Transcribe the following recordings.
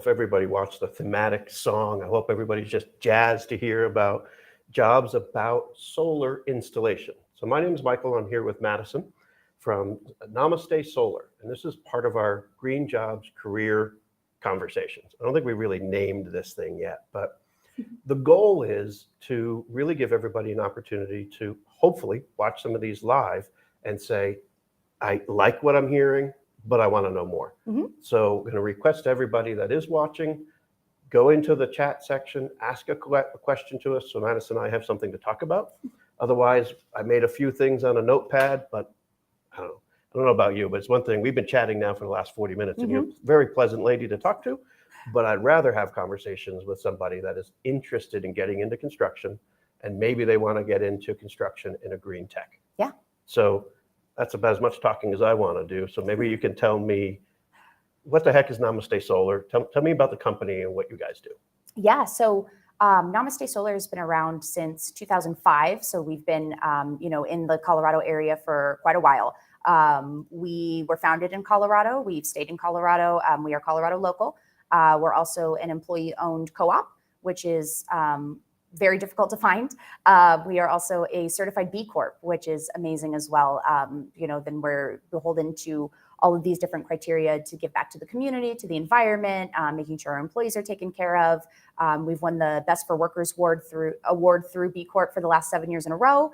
if everybody watched the thematic song, I hope everybody's just jazzed to hear about jobs about solar installation. So my name is Michael. I'm here with Madison from Namaste Solar, and this is part of our Green Jobs Career Conversations. I don't think we really named this thing yet, but the goal is to really give everybody an opportunity to hopefully watch some of these live and say, I like what I'm hearing, but I want to know more. So I'm going to request everybody that is watching, go into the chat section, ask a question to us so Madison and I have something to talk about. Otherwise, I made a few things on a notepad, but I don't know about you, but it's one thing. We've been chatting now for the last 40 minutes, and you're a very pleasant lady to talk to, but I'd rather have conversations with somebody that is interested in getting into construction, and maybe they want to get into construction in a green tech. Yeah. So that's about as much talking as I want to do. So maybe you can tell me, what the heck is Namaste Solar? Tell me about the company and what you guys do. Yeah, so Namaste Solar has been around since 2005. So we've been, in the Colorado area for quite a while. We were founded in Colorado. We've stayed in Colorado. We are Colorado local. We're also an employee-owned co-op, which is very difficult to find. We are also a certified B Corp, which is amazing as well. Then we're beholden to all of these different criteria to give back to the community, to the environment, making sure our employees are taken care of. We've won the Best for Workers award through B Corp for the last 7 years in a row.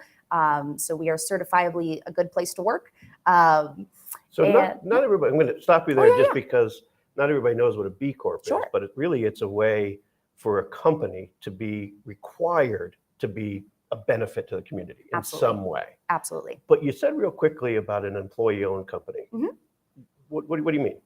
So we are certifiably a good place to work. So not everybody, I'm going to stop you there because not everybody knows what a B Corp is, but it's a way for a company to be required to be a benefit to the community in some way. Absolutely. But you said real quickly about an employee-owned company. What do you mean?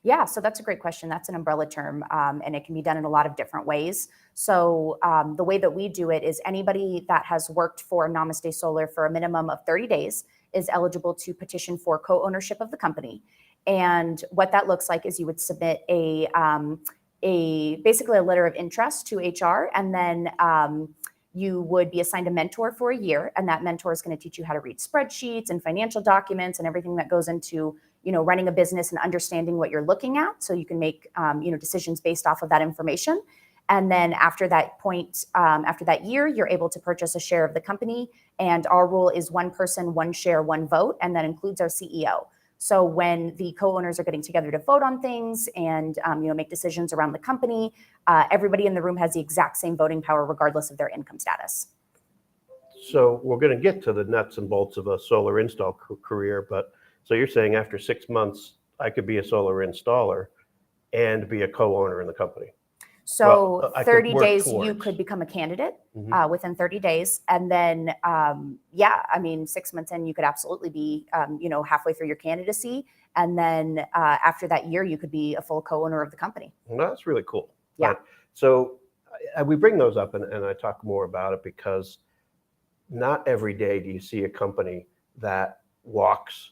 Yeah, so that's a great question. That's an umbrella term, and it can be done in a lot of different ways. So the way that we do it is anybody that has worked for Namaste Solar for a minimum of 30 days is eligible to petition for co-ownership of the company. And what that looks like is you would submit basically a letter of interest to HR, and then you would be assigned a mentor for a year, and that mentor is going to teach you how to read spreadsheets and financial documents and everything that goes into running a business and understanding what you're looking at, so you can make decisions based off of that information. And then after that point, after that year, you're able to purchase a share of the company. And our rule is one person, one share, one vote, and that includes our CEO. So when the co-owners are getting together to vote on things and make decisions around the company, everybody in the room has the exact same voting power regardless of their income status. So we're going to get to the nuts and bolts of a solar install career, but so you're saying after 6 months, I could be a solar installer and be a co-owner in the company? So 30 days, you could become a candidate within 30 days. And then, 6 months in, you could absolutely be, halfway through your candidacy. And then after that year, you could be a full co-owner of the company. Well, that's really cool. Yeah. So we bring those up and I talk more about it because not every day do you see a company that walks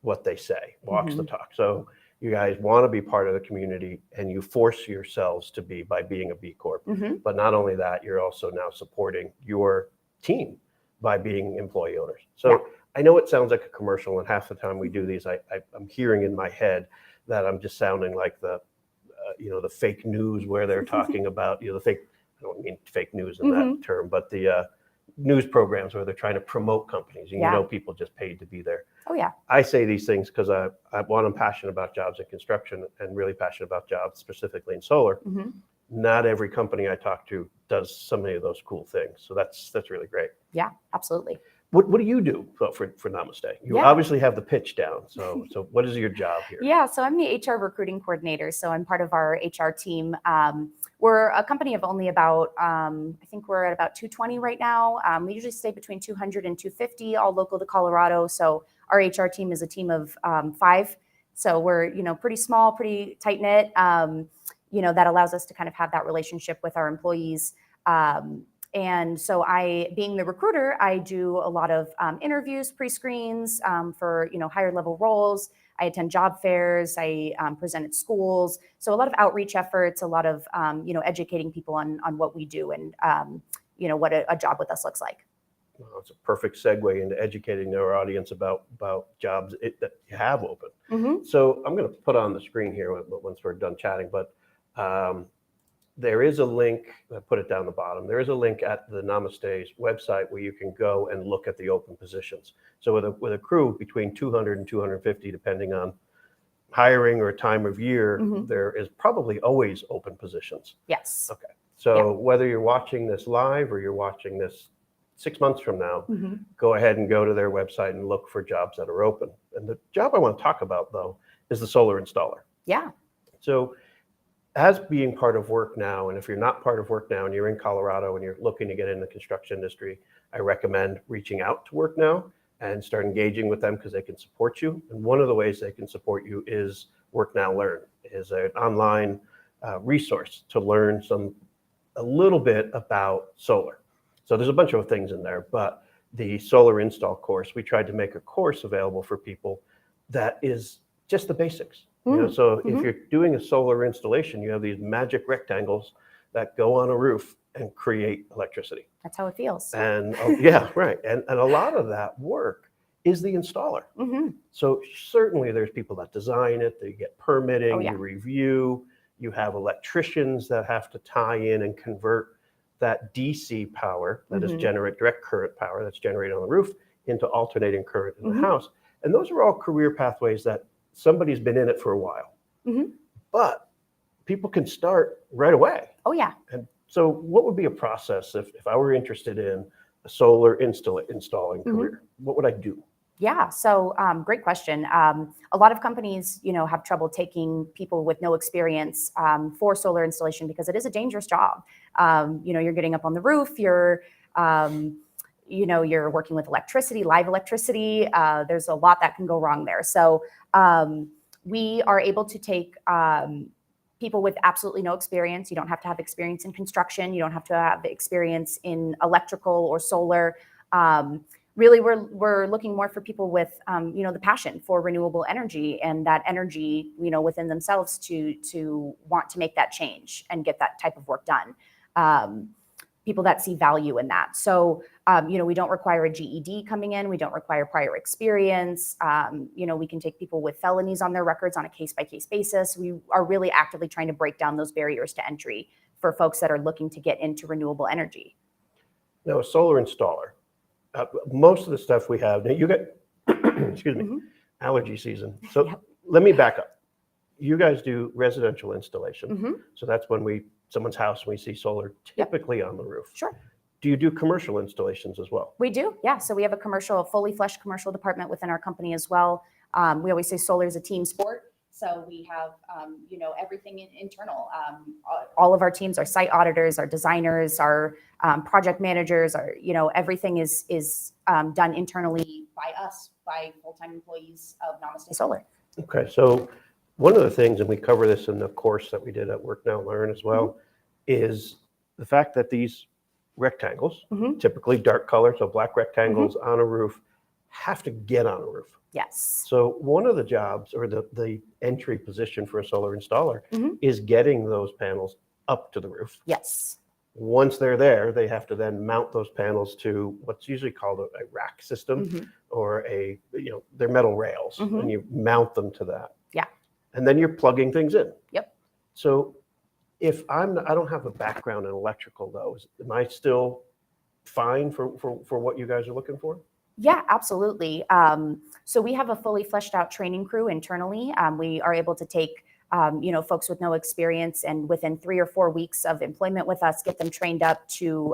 what they say, walks the talk. So you guys want to be part of the community and you force yourselves to be by being a B Corp. But not only that, you're also now supporting your team by being employee owners. So I know it sounds like a commercial, and half the time we do these, I'm hearing in my head that I'm just sounding like the fake news where they're talking about, the fake, I don't mean fake news in that term, but the news programs where they're trying to promote companies and people just paid to be there. Oh yeah. I say these things because I'm passionate about jobs in construction and really passionate about jobs specifically in solar. Not every company I talk to does so many of those cool things. So that's really great. Yeah, absolutely. What do you do for Namaste? You obviously have the pitch down. So what is your job here? Yeah, so I'm the HR recruiting coordinator. So I'm part of our HR team. We're a company of only about, I think we're at about 220 right now. We usually stay between 200 and 250, all local to Colorado. So our HR team is a team of 5. So we're, pretty small, pretty tight knit. That allows us to kind of have that relationship with our employees. And so being the recruiter, I do a lot of interviews, pre-screens for, higher level roles. I attend job fairs. I present at schools. So a lot of outreach efforts, a lot of, educating people on what we do and, what a job with us looks like. Well, it's a perfect segue into educating our audience about jobs that you have open. So I'm going to put on the screen here once we're done chatting, but There is a link, I put it down the bottom. There is a link at the Namaste's website where you can go and look at the open positions. So with a crew between 200 and 250, depending on hiring or time of year, there is probably always open positions. Yes. Okay. So whether you're watching this live or you're watching this 6 months from now, go ahead and go to their website and look for jobs that are open. And the job I want to talk about, though, is the solar installer. Yeah. So as being part of WorkNow, and if you're not part of WorkNow and you're in Colorado and you're looking to get in the construction industry, I recommend reaching out to WorkNow and start engaging with them because they can support you. And one of the ways they can support you is WorkNow Learn, is an online resource to learn a little bit about solar. So there's a bunch of things in there, but the solar install course, we tried to make a course available for people that is just the basics. So if you're doing a solar installation, you have these magic rectangles that go on a roof and create electricity. That's how it feels. And yeah, right. And a lot of that work is the installer. So certainly there's people that design it, they get permitting, you review, you have electricians that have to tie in and convert that DC power that is direct current power that's generated on the roof into alternating current in the house. And those are all career pathways that somebody's been in it for a while. But people can start right away. Oh, yeah. And so what would be a process if I were interested in a solar installing career? What would I do? Yeah, so great question. A lot of companies, have trouble taking people with no experience for solar installation because it is a dangerous job. You're getting up on the roof, you're working with electricity, live electricity. There's a lot that can go wrong there. So we are able to take people with absolutely no experience. You don't have to have experience in construction. You don't have to have experience in electrical or solar. Really, we're looking more for people with, the passion for renewable energy and that energy, within themselves to want to make that change and get that type of work done. People that see value in that. So, we don't require a GED coming in. We don't require prior experience. We can take people with felonies on their records on a case-by-case basis. We are really actively trying to break down those barriers to entry for folks that are looking to get into renewable energy. Now, a solar installer, most of the stuff we have, now you get, excuse me, allergy season. So let me back up. You guys do residential installation. So that's when someone's house, we see solar typically on the roof. Sure. Do you do commercial installations as well? We do, yeah. So we have a fully fleshed commercial department within our company as well. We always say solar is a team sport. So we have, everything internal. All of our teams, our site auditors, our designers, our project managers, everything is done internally by us, by full-time employees of Namaste Solar. Okay, so one of the things, and we cover this in the course that we did at WorkNow Learn as well, is the fact that these rectangles, typically dark color, so black rectangles on a roof, have to get on a roof. Yes. So one of the jobs or the entry position for a solar installer is getting those panels up to the roof. Yes. Once they're there, they have to then mount those panels to what's usually called a rack system or they're metal rails and you mount them to that. Yeah. And then you're plugging things in. Yep. So if I don't have a background in electrical though, am I still fine for what you guys are looking for? Yeah, absolutely. So we have a fully fleshed out training crew internally. We are able to take, folks with no experience and within 3 or 4 weeks of employment with us, get them trained up to,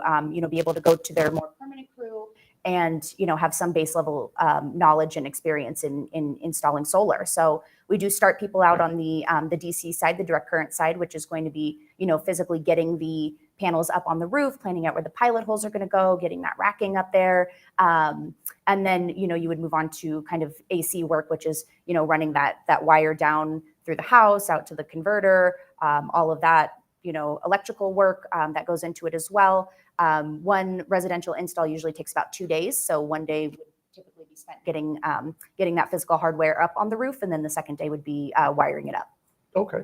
be able to go to their more permanent crew and, have some base level knowledge and experience in installing solar. So we do start people out on the DC side, the direct current side, which is going to be, physically getting the panels up on the roof, planning out where the pilot holes are going to go, getting that racking up there. And then, you would move on to kind of AC work, which is, running that wire down through the house, out to the converter, all of that, electrical work that goes into it as well. One residential install usually takes about 2 days. So one day would typically be spent getting that physical hardware up on the roof. And then the second day would be wiring it up. Okay.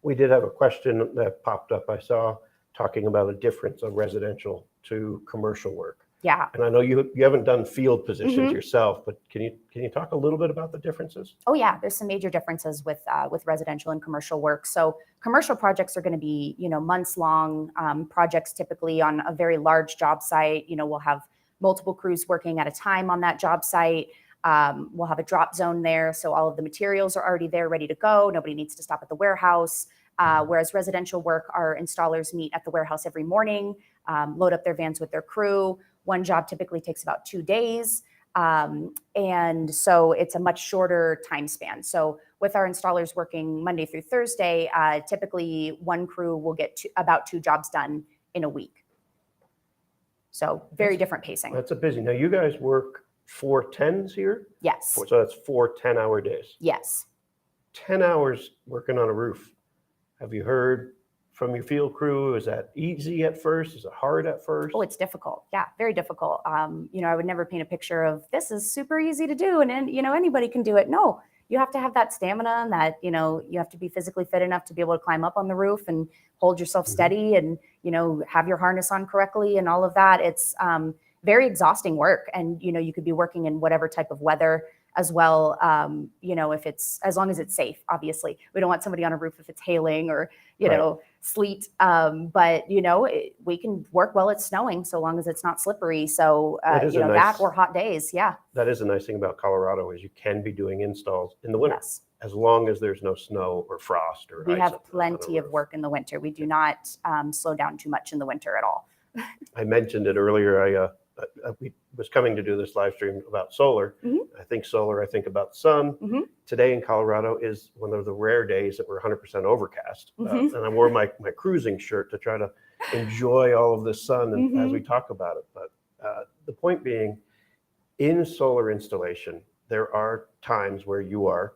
We did have a question that popped up, I saw, talking about a difference of residential to commercial work. Yeah. And I know you haven't done field positions Mhm. yourself, but can you talk a little bit about the differences? Oh yeah, there's some major differences with residential and commercial work. So commercial projects are going to be, months long projects, typically on a very large job site. We'll have multiple crews working at a time on that job site. We'll have a drop zone there, so all of the materials are already there, ready to go. Nobody needs to stop at the warehouse. Whereas residential work, our installers meet at the warehouse every morning, load up their vans with their crew. One job typically takes about 2 days. And so it's a much shorter time span. So with our installers working Monday through Thursday, typically one crew will get about 2 jobs done in a week. So very different pacing. That's a busy. Now you guys work 4 10s here? Yes. So that's 4 10-hour days. Yes. 10 hours working on a roof. Have you heard from your field crew? Is that easy at first? Is it hard at first? Oh, it's difficult. Yeah, very difficult. I would never paint a picture of this is super easy to do and anybody can do it. No, you have to have that stamina and that, you have to be physically fit enough to be able to climb up on the roof and hold yourself steady and, have your harness on correctly and all of that. It's very exhausting work. And, you could be working in whatever type of weather as well. If it's, as long as it's safe, obviously. We don't want somebody on a roof if it's hailing or, sleet. But, we can work while it's snowing so long as it's not slippery. So, that or hot days. Yeah. That is a nice thing about Colorado is you can be doing installs in the winter. Yes. As long as there's no snow or frost or We ice have on plenty the of work in the winter. We do not slow down too much in the winter at all. I mentioned it earlier. I was coming to do this live stream about solar. I think solar, I think about sun. Today in Colorado is one of the rare days that we're 100% overcast. And I wore my cruising shirt to try to enjoy all of the sun as we talk about it. But the point being, in solar installation, there are times where you are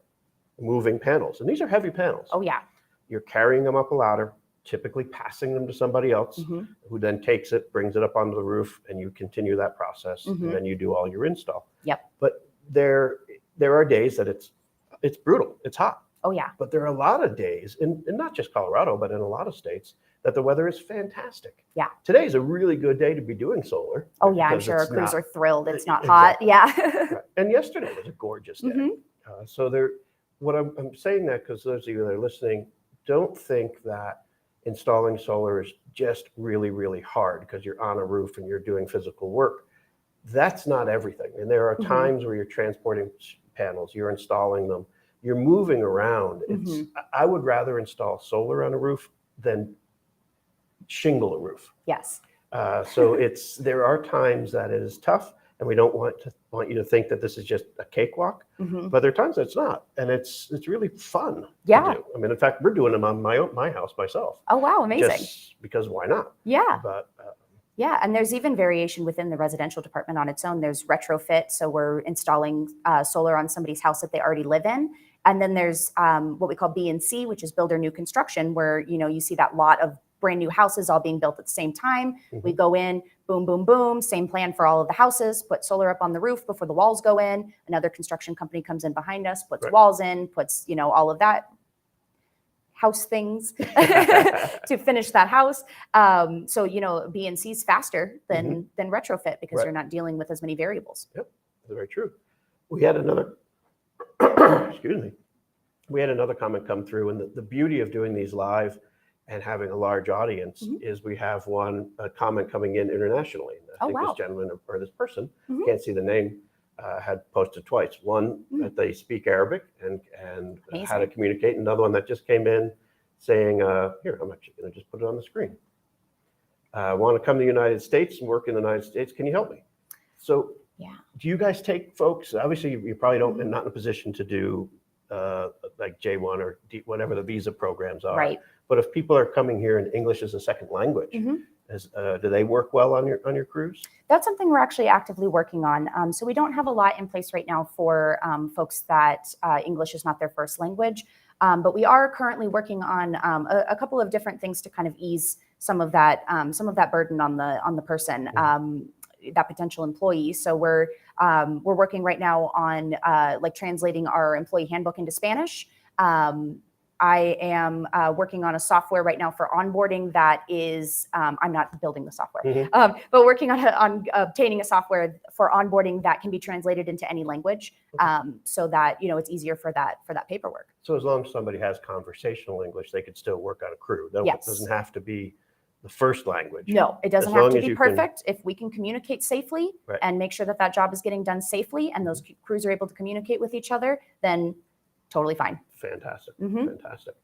moving panels. And these are heavy panels. Oh, yeah. You're carrying them up a ladder, typically passing them to somebody else who then takes it, brings it up onto the roof, and you continue that process, and then you do all your install. Yep. But there are days that it's brutal, it's hot. Oh, yeah. But there are a lot of days, in not just Colorado, but in a lot of states, that the weather is fantastic. Yeah. Today is a really good day to be doing solar. Oh, yeah, I'm sure our crews are thrilled. It's not hot. Yeah. Right. And yesterday was a gorgeous day. What I'm saying that because those of you that are listening, don't think that installing solar is just really, really hard because you're on a roof and you're doing physical work. That's not everything. And there are times where you're transporting panels, you're installing them, you're moving around. I would rather install solar on a roof than shingle a roof. Yes. So there are times that it is tough, and we don't want you to think that this is just a cakewalk. But there are times that it's not, and it's really fun. Yeah. To do. I mean, in fact, we're doing them on my house myself. Oh, wow, amazing. Just because why not? Yeah. But yeah, and there's even variation within the residential department on its own. There's retrofit, so we're installing solar on somebody's house that they already live in. And then there's what we call B and C, which is builder new construction, where you see that lot of brand new houses all being built at the same time. We go in, boom, boom, boom, same plan for all of the houses, put solar up on the roof before the walls go in. Another construction company comes in behind us, puts walls in, puts, all of that house things to finish that house. So, B and C is faster than retrofit because you're not dealing with as many variables. Yep, that's very true. We had another, excuse me, we had another comment come through, and the beauty of doing these live and having a large audience is we have a comment coming in internationally. I think this gentleman or this person, can't see the name, had posted twice. One that they speak Arabic and how to communicate. Another one that just came in saying, here, I'm actually going to just put it on the screen. I want to come to the United States and work in the United States. Can you help me? So do you guys take folks? Obviously, you probably don't, not in a position to do like J1 or whatever the visa programs are. Right. But if people are coming here and English is a second language, do they work well on your crews? That's something we're actually actively working on. So we don't have a lot in place right now for folks that English is not their first language. But we are currently working on a couple of different things to kind of ease some of that burden on the person, that potential employee. So we're working right now on like translating our employee handbook into Spanish. I am working on a software right now for onboarding that is, I'm not building the software, but working on obtaining a software for onboarding that can be translated into any language, so that, it's easier for that paperwork. So as long as somebody has conversational English, they could still work on a crew. It Yes. doesn't have to be the first language. No, it doesn't As have long to as be you can- perfect. If we can communicate safely Right. and make sure that that job is getting done safely and those crews are able to communicate with each other, then totally fine. Fantastic. Mhm. Fantastic.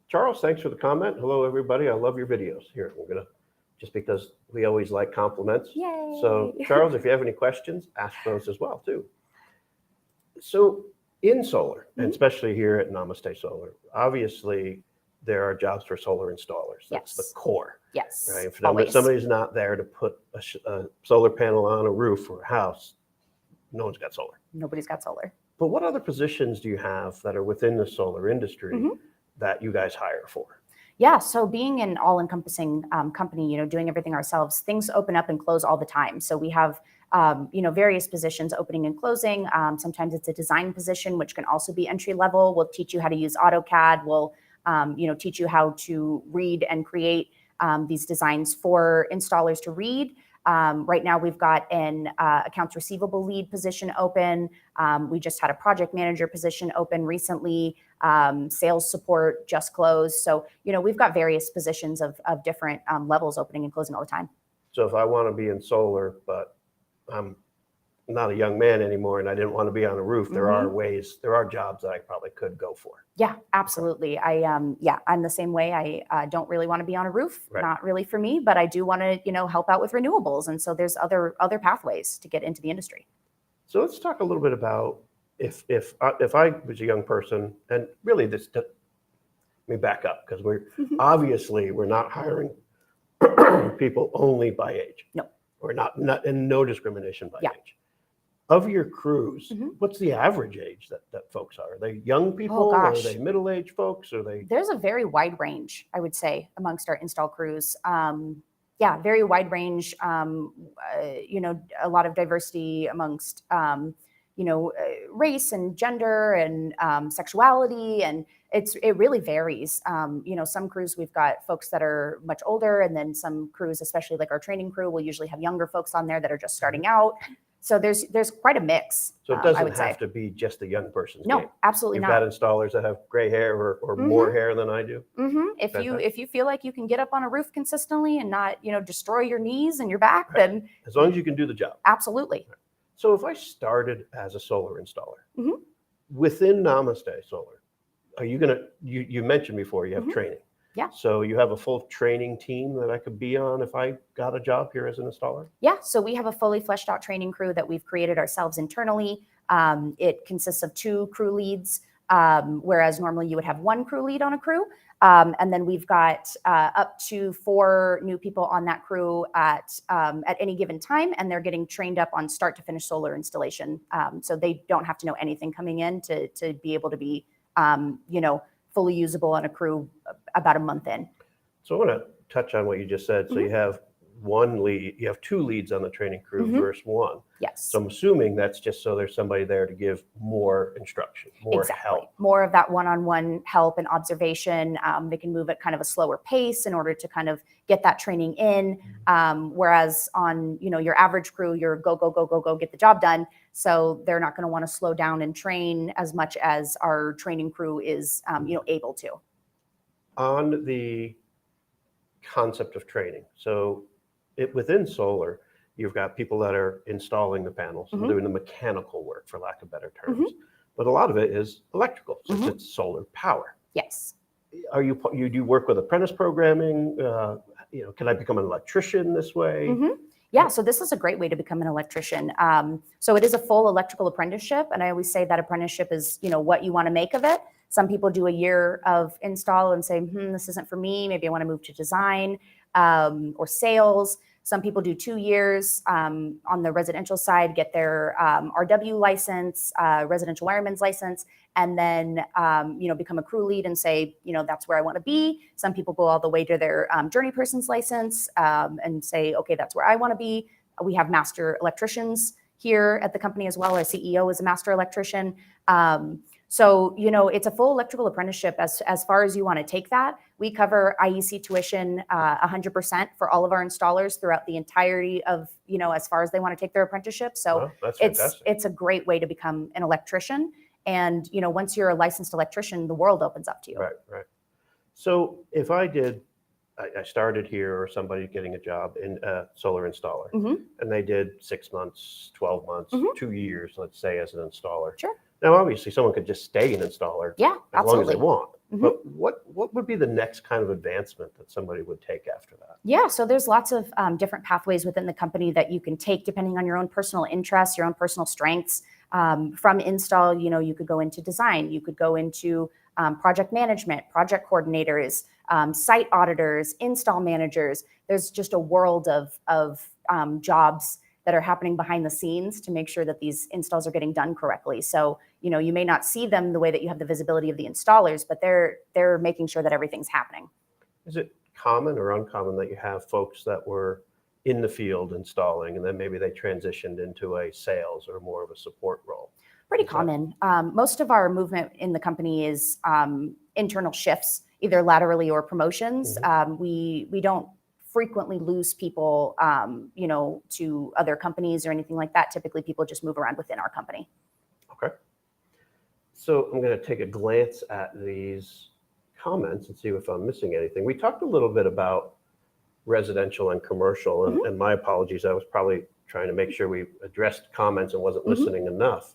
Charles, thanks for the comment. Hello, everybody. I love your videos. Here, we're going to, just because we always like compliments. Yay. So, Charles, if you have any questions, ask those as well, too. So, in solar, and especially here at Namaste Solar, obviously, there are jobs for solar installers. That's the Yes. core. Yes. Right? If Always. somebody's not there to put a solar panel on a roof or a house, no one's got solar. Nobody's got solar. But what other positions do you have that are within the solar industry Mm-hmm. that you guys hire for? Yeah, so being an all-encompassing company, doing everything ourselves, things open up and close all the time. So we have, various positions opening and closing. Sometimes it's a design position, which can also be entry level. We'll teach you how to use AutoCAD. We'll, teach you how to read and create these designs for installers to read. Right now, we've got an accounts receivable lead position open. We just had a project manager position open recently. Sales support just closed. So, we've got various positions of different levels opening and closing all the time. So if I want to be in solar, but I'm not a young man anymore and I didn't want to be on a roof, there are jobs that I probably could go for. Yeah, absolutely. I'm the same way. I don't really want to be on a roof, Right. Not really for me, but I do want to, help out with renewables. And so there's other pathways to get into the industry. So let's talk a little bit about if I was a young person, and really let me back up, because we're not hiring people only by age. No. Or not and no discrimination by Yeah. age. Of your crews, what's the average age that folks are? Are they young people? Are gosh. they middle-aged folks? Are they? There's a very wide range, I would say, amongst our install crews. Very wide range. A lot of diversity amongst, race and gender and sexuality, and it really varies. Some crews we've got folks that are much older, and then some crews, especially like our training crew, will usually have younger folks on there that are just starting out. So there's quite a mix. So it I doesn't would say. have to be just a young person's No, game. absolutely You've not. got installers that have gray hair or more hair than I do. If you feel like you can get up on a roof consistently and not destroy your knees and your back, then As long as you can do the job. absolutely. So if I started as a solar installer within Namaste Solar, are you you mentioned before you have training. Yeah. So you have a full training team that I could be on if I got a job here as an installer? Yeah, so we have a fully fleshed out training crew that we've created ourselves internally. It consists of 2 crew leads, whereas normally you would have 1 crew lead on a crew. And then we've got up to 4 new people on that crew at any given time, and they're getting trained up on start to finish solar installation. So they don't have to know anything coming in to be able to be, fully usable on a crew about a month in. So I want to touch on what you just said. So you have 1 lead, you have 2 leads on the training crew versus 1. Yes. So I'm assuming that's just so there's somebody there to give more instruction, more help. More of that one-on-one help and observation. They can move at kind of a slower pace in order to kind of get that training in. Whereas on, your average crew, you're go, go, go, go, go, get the job done. So they're not going to want to slow down and train as much as our training crew is, able to. On the concept of training, so within solar, you've got people that are installing the panels, doing the mechanical work, for lack of better terms. But a lot of it is electrical, since it's solar power. Yes. Are you do you work with apprentice programming? Can I become an electrician this way? Yeah, so this is a great way to become an electrician. So it is a full electrical apprenticeship, and I always say that apprenticeship is, what you want to make of it. Some people do a year of install and say, this isn't for me. Maybe I want to move to design or sales. Some people do 2 years on the residential side, get their RW license, residential wireman's license, and then, become a crew lead and say, that's where I want to be. Some people go all the way to their journey person's license and say, okay, that's where I want to be. We have master electricians here at the company as well. Our CEO is a master electrician. So, it's a full electrical apprenticeship as far as you want to take that. We cover IEC tuition 100% for all of our installers throughout the entirety of, as far as they want to take their apprenticeship. So Well, that's fantastic. it's a great way to become an electrician. And, once you're a licensed electrician, the world opens up to you. Right. So if I started here, or somebody getting a job in a solar installer, Mhm. and they did 6 months, 12 months, Mhm. 2 years, let's say, as an installer. Sure. Now, obviously, someone could just stay an installer Yeah, as long as absolutely. they want. Mhm. But what would be the next kind of advancement that somebody would take after that? Yeah, so there's lots of different pathways within the company that you can take depending on your own personal interests, your own personal strengths. From install, you could go into design, you could go into project management, project coordinators, site auditors, install managers. There's just a world of jobs that are happening behind the scenes to make sure that these installs are getting done correctly. So, you may not see them the way that you have the visibility of the installers, but they're making sure that everything's happening. Is it common or uncommon that you have folks that were in the field installing, and then maybe they transitioned into a sales or more of a support role? Pretty Is that- common. Most of our movement in the company is internal shifts, either laterally or promotions. We don't frequently lose people, to other companies or anything like that. Typically, people just move around within our company. Okay. So I'm going to take a glance at these comments and see if I'm missing anything. We talked a little bit about residential and commercial, and my apologies. I was probably trying to make sure we addressed comments and wasn't listening enough.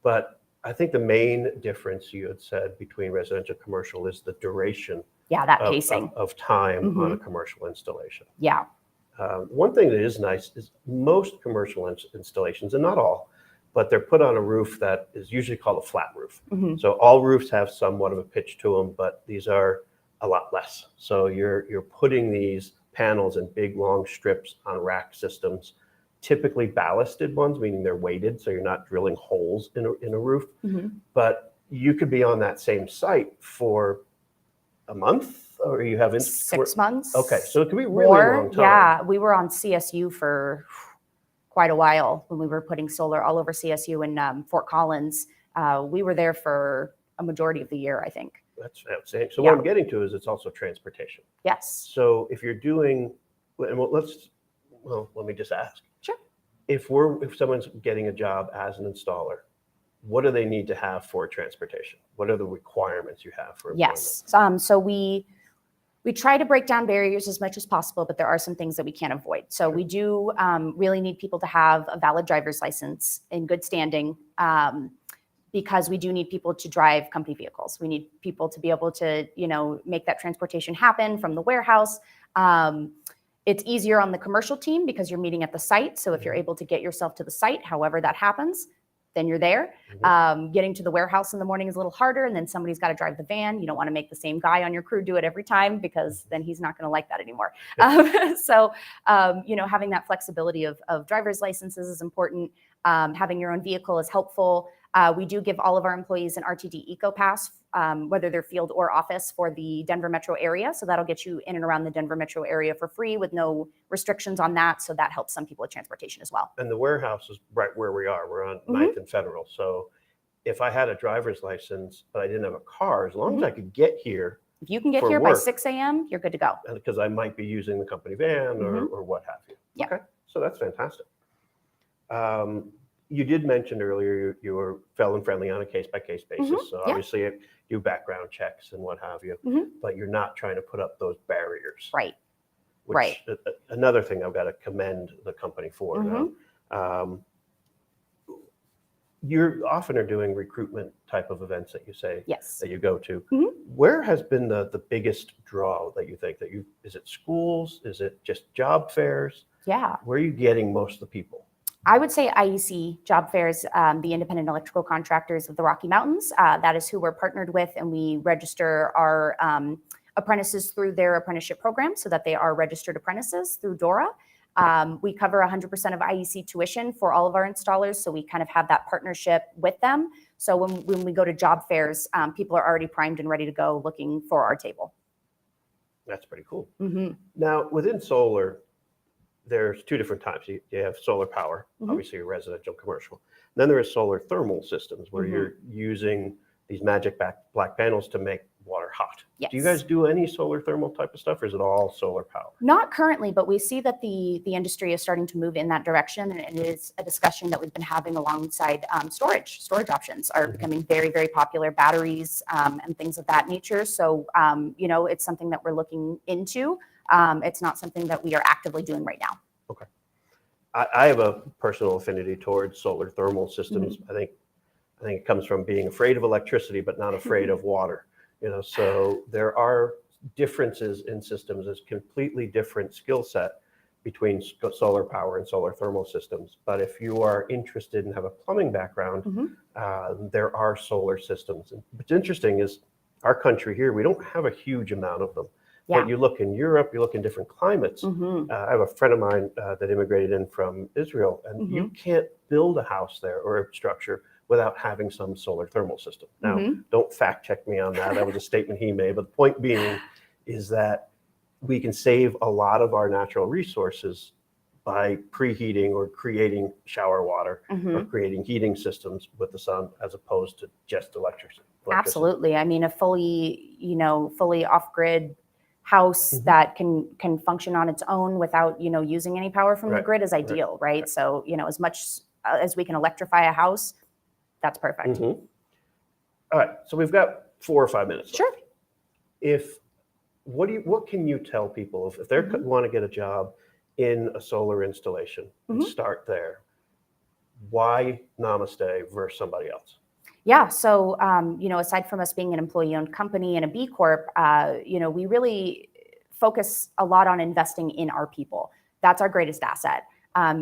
But I think the main difference you had said between residential and commercial is the duration Yeah, that of, pacing. of time on a commercial installation. Yeah. One thing that is nice is most commercial installations, and not all, but they're put on a roof that is usually called a flat roof. So all roofs have somewhat of a pitch to them, but these are a lot less. So you're putting these panels in big long strips on rack systems, typically ballasted ones, meaning they're weighted, so you're not drilling holes in a roof. But you could be on that same site for a month, or you have 6 months. Okay, so it could be really long time. Yeah, we were on CSU for quite a while when we were putting solar all over CSU in Fort Collins. We were there for a majority of the year, I think. That's outstanding. So Yeah. what I'm getting to is it's also transportation. Yes. So if you're doing, and let me just ask. Sure. If someone's getting a job as an installer, what do they need to have for transportation? What are the requirements you have for employment? Yes. So we try to break down barriers as much as possible, but there are some things that we can't avoid. So we do really need people to have a valid driver's license in good standing, because we do need people to drive company vehicles. We need people to be able to, make that transportation happen from the warehouse. It's easier on the commercial team because you're meeting at the site. So if you're able to get yourself to the site, however that happens, then you're there. Getting to the warehouse in the morning is a little harder, and then somebody's got to drive the van. You don't want to make the same guy on your crew do it every time, because then he's not going to like that anymore. So having that flexibility of driver's licenses is important. Having your own vehicle is helpful. We do give all of our employees an RTD Eco Pass, whether they're field or office, for the Denver metro area. So that'll get you in and around the Denver metro area for free with no restrictions on that. So that helps some people with transportation as well. And the warehouse is right where we are. We're on 9th and Federal. So if I had a driver's license, but I didn't have a car, as long as I could get here, if you can get for here by work, 6 a.m., you're good to go. because I might be using the company van or what have you. Yeah. Okay, so that's fantastic. You did mention earlier you were felon friendly on a case-by-case basis. So Yeah. obviously you do background checks and what have you, but you're not trying to put up those barriers. Right. Which, Right. Another thing I've got to commend the company for. You often are doing recruitment type of events that you say Yes. that you go to. Where has been the biggest draw that you think is it schools? Is it just job fairs? Yeah. Where are you getting most of the people? I would say IEC job fairs, the independent electrical contractors of the Rocky Mountains. That is who we're partnered with, and we register our apprentices through their apprenticeship program so that they are registered apprentices through DORA. We cover 100% of IEC tuition for all of our installers, so we kind of have that partnership with them. So when we go to job fairs, people are already primed and ready to go looking for our table. That's pretty cool. Now, within solar, there's two different types. You have solar power, obviously residential, commercial. Then there is solar thermal systems where you're using these magic black panels to make water hot. Yes. Do you guys do any solar thermal type of stuff, or is it all solar power? Not currently, but we see that the industry is starting to move in that direction, and it is a discussion that we've been having alongside storage. Storage options are becoming very, very popular, batteries and things of that nature. So, it's something that we're looking into. It's not something that we are actively doing right now. Okay. I have a personal affinity towards solar thermal systems. I think it comes from being afraid of electricity, but not afraid of water. So there are differences in systems. There's completely different skill set between solar power and solar thermal systems. But if you are interested and have a plumbing background, there are solar systems. And what's interesting is our country here, we don't have a huge amount of them. Yeah. But you look in Europe, you look in different climates. I have a friend of mine that immigrated in from Israel, and you can't build a house there or a structure without having some solar thermal system. Now, don't fact check me on that. That was a statement he made. But the point being is that we can save a lot of our natural resources by preheating or creating shower water or creating heating systems with the sun as opposed to just electricity. Absolutely. I mean, a fully off-grid house that can function on its own without, using any power from the grid is ideal, right? So, as much as we can electrify a house, that's perfect. All right, so we've got 4 or 5 minutes left. Sure. What can you tell people if they want to get a job in a solar installation and start there? Why Namaste versus somebody else? Yeah. So, aside from us being an employee-owned company and a B Corp, we really focus a lot on investing in our people. That's our greatest asset.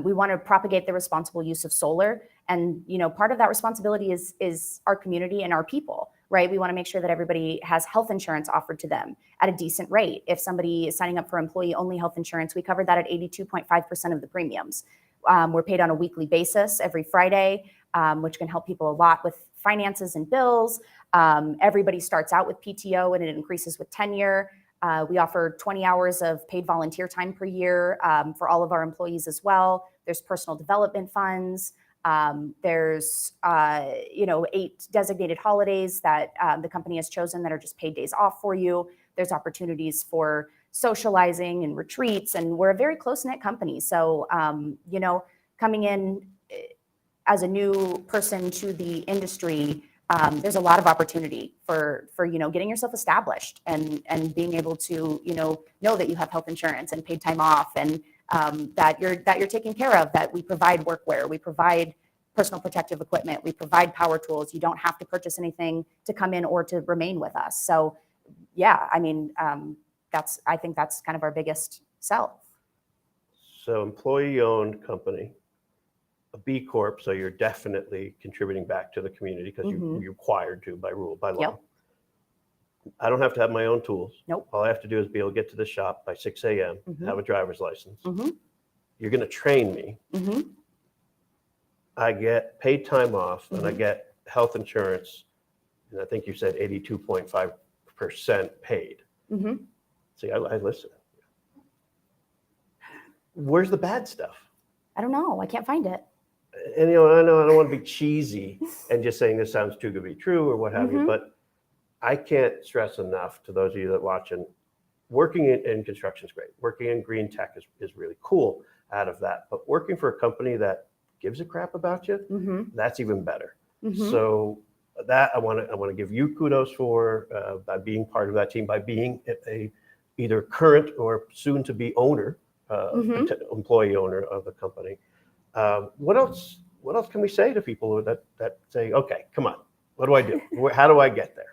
We want to propagate the responsible use of solar. And, part of that responsibility is our community and our people, right? We want to make sure that everybody has health insurance offered to them at a decent rate. If somebody is signing up for employee-only health insurance, we cover that at 82.5% of the premiums. We're paid on a weekly basis every Friday, which can help people a lot with finances and bills. Everybody starts out with PTO and it increases with tenure. We offer 20 hours of paid volunteer time per year for all of our employees as well. There's personal development funds. There's 8 designated holidays that the company has chosen that are just paid days off for you. There's opportunities for socializing and retreats, and we're a very close-knit company. So, coming in as a new person to the industry, there's a lot of opportunity for getting yourself established and being able to know that you have health insurance and paid time off, and that you're taken care of. That we provide workwear, we provide personal protective equipment, we provide power tools. You don't have to purchase anything to come in or to remain with us. So, yeah, I mean, I think that's kind of our biggest sell. So, employee-owned company. A B Corp, so you're definitely contributing back to the community because you're required to by rule, by law. Yep. I don't have to have my own tools. Nope. All I have to do is be able to get to the shop by 6 a.m., have a driver's license. You're going to train me. I get paid time off and I get health insurance. And I think you said 82.5% paid. See, I listen. Where's the bad stuff? I don't know. I can't find it. And I know I don't want to be cheesy and just saying this sounds too good to be true or what have you, but I can't stress enough to those of you that watching, working in construction is great. Working in green tech is really cool out of that. But working for a company that gives a crap about you, that's even better. So that I want to give you kudos for by being part of that team, by being a either current or soon to be owner, employee owner of the company. What else can we say to people that say, okay, come on, what do I do? How do I get there?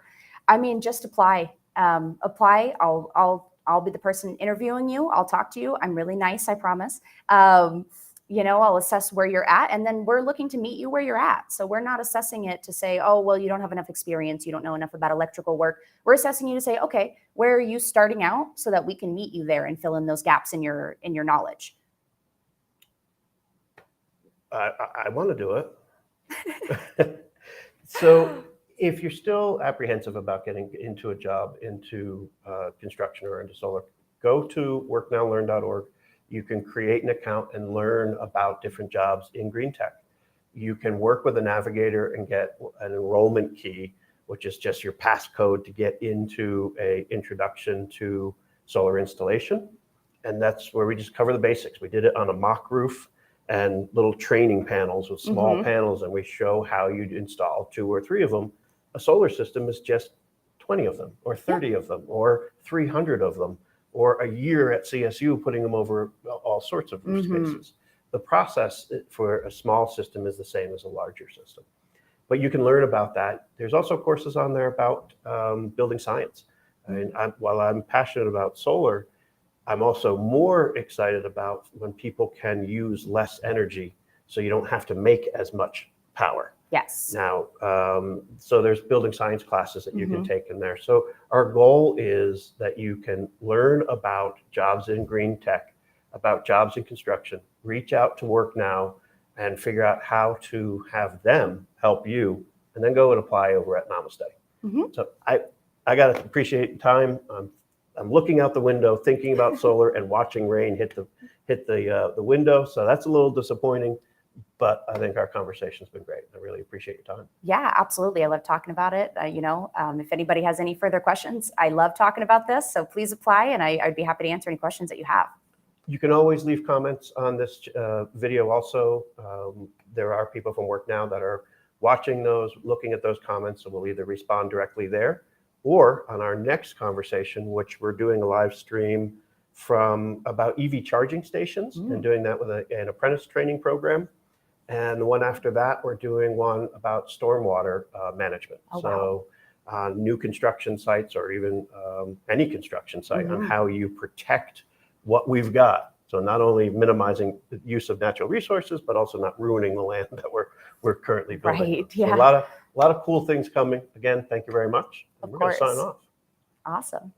I mean, just apply. Apply. I'll be the person interviewing you. I'll talk to you. I'm really nice, I promise. I'll assess where you're at, and then we're looking to meet you where you're at. So we're not assessing it to say, oh, well, you don't have enough experience, you don't know enough about electrical work. We're assessing you to say, okay, where are you starting out so that we can meet you there and fill in those gaps in your knowledge. I want to do it. So if you're still apprehensive about getting into a job, into construction or into solar, go to worknowlearn.org. You can create an account and learn about different jobs in green tech. You can work with a navigator and get an enrollment key which is just your passcode to get into a introduction to solar installation. And that's where we just cover the basics. We did it on a mock roof and little training panels with small panels, and we show how you'd install 2 or 3 of them. A solar system is just 20 of them, or 30 of them, or 300 of them, or a year at CSU putting them over all sorts of roof spaces. The process for a small system is the same as a larger system. But you can learn about that. There's also courses on there about building science. I mean, while I'm passionate about solar, I'm also more excited about when people can use less energy so you don't have to make as much power. Yes. Now, so there's building science classes that you can take in there. So our goal is that you can learn about jobs in green tech, about jobs in construction, reach out to WorkNow and figure out how to have them help you, and then go and apply over at Namaste. So I got to appreciate the time. I'm looking out the window, thinking about solar and watching rain hit the window. So that's a little disappointing, but I think our conversation's been great. I really appreciate your time. Yeah, absolutely. I love talking about it. If anybody has any further questions, I love talking about this. So please apply, and I'd be happy to answer any questions that you have. You can always leave comments on this video also. There are people from WorkNow that are watching those, looking at those comments, so we'll either respond directly there or on our next conversation, which we're doing a live stream from about EV charging stations and doing that with an apprentice training program. And the one after that, we're doing one about stormwater management. So on new construction sites, or even any construction site, on how you protect what we've got. So not only minimizing the use of natural resources, but also not ruining the land that we're currently building. Right, yeah. So a lot of cool things coming. Again, thank you very much. Of We're going to sign course. off. Awesome.